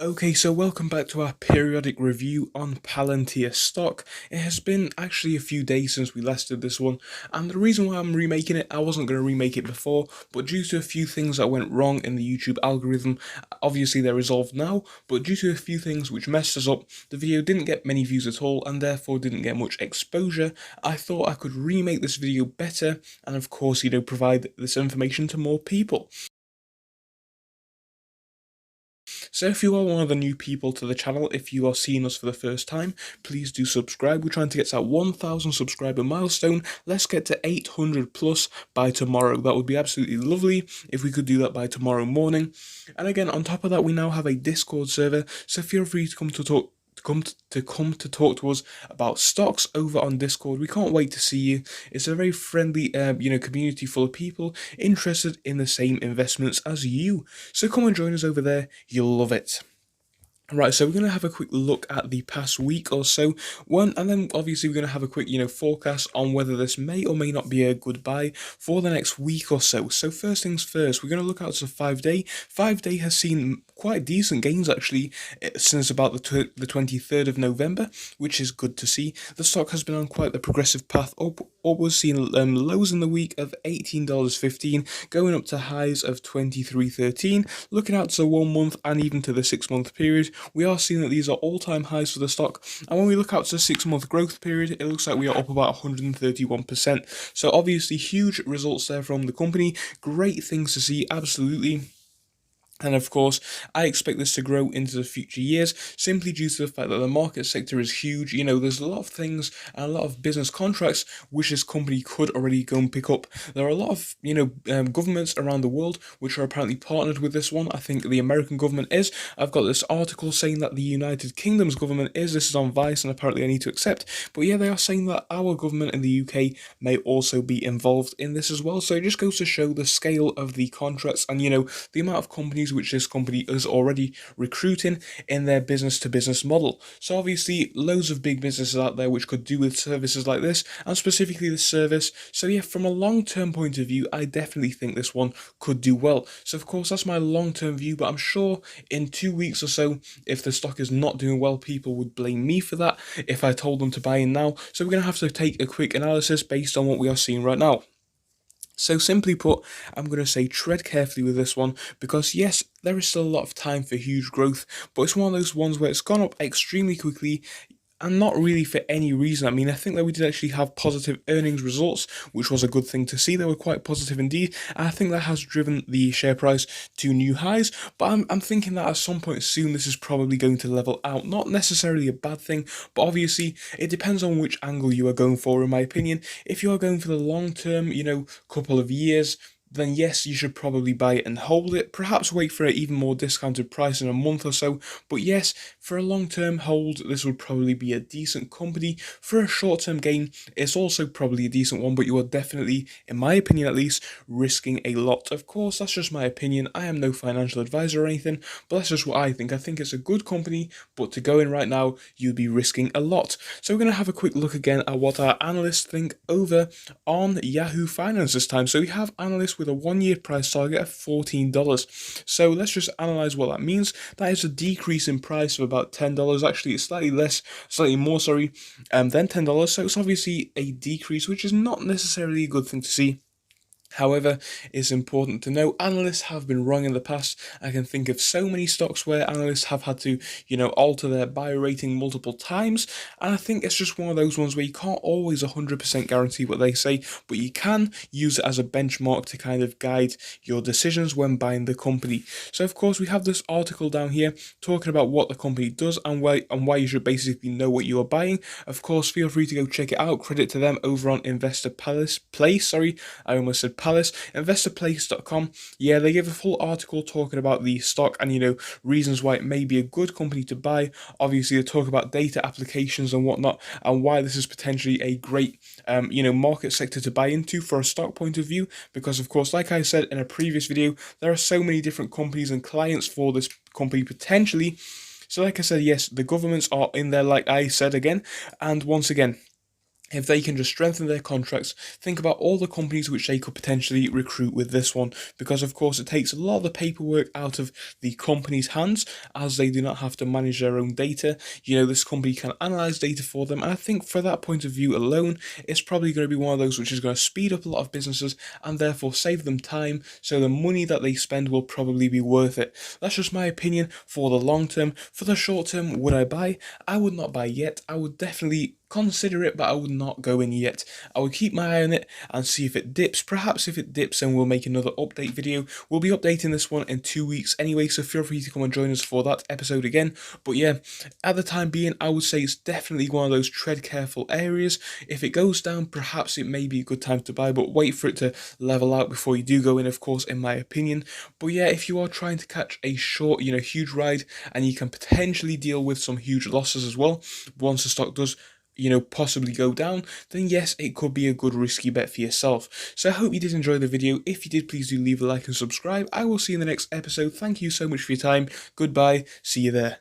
Okay, so welcome back to our periodic review on Palantir stock. It has been actually a few days since we last did this one, and the reason why I'm remaking it, I wasn't going to remake it before, but due to a few things that went wrong in the YouTube algorithm, obviously they're resolved now, but due to a few things which messed us up, the video didn't get many views at all, and therefore didn't get much exposure. I thought I could remake this video better, and of course, provide this information to more people. So if you are one of the new people to the channel, if you are seeing us for the first time, please do subscribe. We're trying to get to that 1,000 subscriber milestone. Let's get to 800 plus by tomorrow. That would be absolutely lovely if we could do that by tomorrow morning. And again, on top of that, we now have a Discord server, so feel free to come to talk to us about stocks over on Discord. We can't wait to see you. It's a very friendly community full of people interested in the same investments as you. So come and join us over there. You'll love it. Right, so we're going to have a quick look at the past week or so, and then obviously we're going to have a quick, forecast on whether this may or may not be a good buy for the next week or so. So first things first, we're going to look out to 5-day. 5-day has seen quite decent gains actually since about the 23rd of November, which is good to see. The stock has been on quite the progressive path upwards, seeing lows in the week of $18.15, going up to highs of $23.13. Looking out to the 1 month and even to the 6 month period, we are seeing that these are all-time highs for the stock, and when we look out to the 6 month growth period, it looks like we are up about 131%. So obviously huge results there from the company, great things to see, absolutely. And of course, I expect this to grow into the future years simply due to the fact that the market sector is huge. There's a lot of things and a lot of business contracts which this company could already go and pick up. There are a lot of, governments around the world which are apparently partnered with this one. I think the American government is. I've got this article saying that the United Kingdom's government is. This is on Vice and apparently I need to accept. But yeah, they are saying that our government in the UK may also be involved in this as well. So it just goes to show the scale of the contracts and, the amount of companies which this company is already recruiting in their business-to-business model. So obviously, loads of big businesses out there which could do with services like this, and specifically this service. So yeah, from a long-term point of view, I definitely think this one could do well. So of course, that's my long-term view, but I'm sure in 2 weeks or so, if the stock is not doing well, people would blame me for that if I told them to buy in now. So we're going to have to take a quick analysis based on what we are seeing right now. So simply put, I'm going to say tread carefully with this one because yes, there is still a lot of time for huge growth, but it's one of those ones where it's gone up extremely quickly and not really for any reason. I mean, I think that we did actually have positive earnings results, which was a good thing to see. They were quite positive indeed, and I think that has driven the share price to new highs. But I'm thinking that at some point soon, this is probably going to level out. Not necessarily a bad thing, but obviously it depends on which angle you are going for, in my opinion. If you are going for the long term, couple of years, then yes, you should probably buy it and hold it. Perhaps wait for an even more discounted price in a month or so. But yes, for a long-term hold, this would probably be a decent company. For a short-term gain, it's also probably a decent one, but you are definitely, in my opinion at least, risking a lot. Of course, that's just my opinion. I am no financial advisor or anything, but that's just what I think. I think it's a good company, but to go in right now, you'd be risking a lot. So we're going to have a quick look again at what our analysts think over on Yahoo Finance this time. So we have analysts with a 1-year price target of $14. So let's just analyze what that means. That is a decrease in price of about $10. Actually, it's slightly more, than $10. So it's obviously a decrease, which is not necessarily a good thing to see. However, it's important to know analysts have been wrong in the past. I can think of so many stocks where analysts have had to, alter their buy rating multiple times. And I think it's just one of those ones where you can't always 100% guarantee what they say, but you can use it as a benchmark to kind of guide your decisions when buying the company. So of course, we have this article down here talking about what the company does and why you should basically know what you are buying. Of course, feel free to go check it out. Credit to them over on Investor Place. I almost said Palace, investorplace.com. Yeah, they give a full article talking about the stock and, reasons why it may be a good company to buy. Obviously, they talk about data applications and whatnot and why this is potentially a great, market sector to buy into for a stock point of view. Because, of course, like I said in a previous video, there are so many different companies and clients for this company potentially. So like I said, yes, the governments are in there, like I said again. And once again, if they can just strengthen their contracts, think about all the companies which they could potentially recruit with this one, because of course it takes a lot of the paperwork out of the company's hands, as they do not have to manage their own data. This company can analyze data for them, and I think for that point of view alone, it's probably going to be one of those which is going to speed up a lot of businesses and therefore save them time, so the money that they spend will probably be worth it. That's just my opinion for the long term. For the short term, would I buy? I would not buy yet. I would definitely consider it, but I would not go in yet. I would keep my eye on it and see if it dips. Perhaps if it dips, then we'll make another update video. We'll be updating this one in 2 weeks anyway, so feel free to come and join us for that episode again. But yeah, at the time being, I would say it's definitely one of those tread careful areas. If it goes down, perhaps it may be a good time to buy, but wait for it to level out before you do go in, of course, in my opinion. But yeah, if you are trying to catch a short, huge ride, and you can potentially deal with some huge losses as well once the stock does possibly go down, then yes, it could be a good risky bet for yourself. So I hope you did enjoy the video. If you did, please do leave a like and subscribe. I will see you in the next episode. Thank you so much for your time. Goodbye. See you there.